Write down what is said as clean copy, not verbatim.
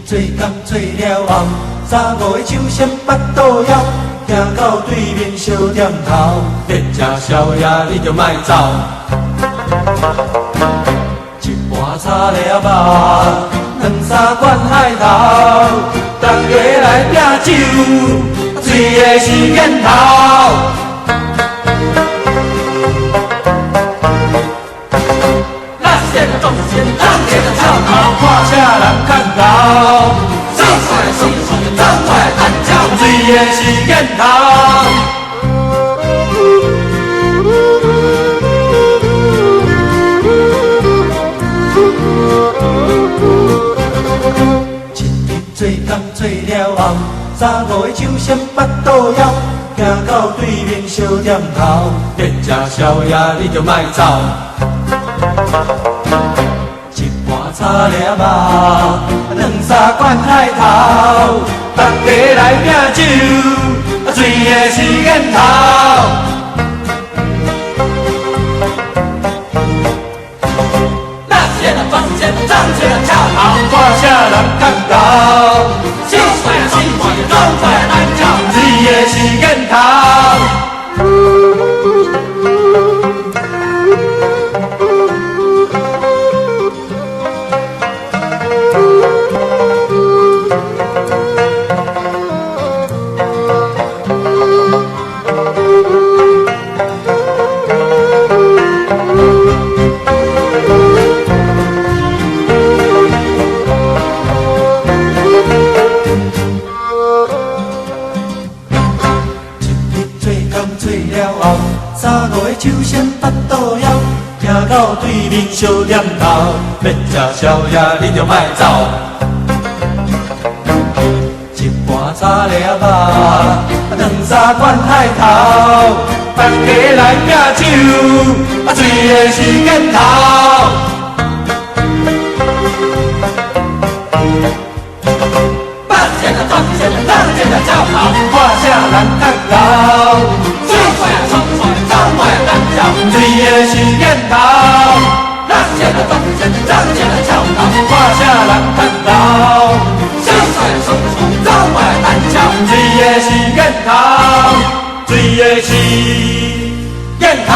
做工做了后，三五的手先巴肚枵，行到对面小店头，要吃宵夜你着莫走。一盘炒了肉，两三罐海头，大家来拼酒，醉的是瘾头。那些个总是人家的草头，看车人较高，走出来走出来走出来单脚，醉的是瘾头。做工做了后，三五的酒先巴肚枵，行到对面小店头，要吃宵夜你着莫走。一盘炒了肉，两三罐海头，大家来拼酒，醉的是瘾头。那些人房间张起了跳头，看啥人较高。死快啊死快啊，走快啊单脚，醉的是瘾头。做了后，三五的酒先巴肚枵，行到对面小店头，要吃宵夜你着莫走。一盘炒了肉，两三罐海头，大家来拼酒，醉的是瘾头。八千啊八千啊，人家的叫好，看啥人较高。醉的是瘾头，人家的东人家的跳头，看啥人较高。走快走快走快单脚，醉的是瘾头，醉的是瘾头。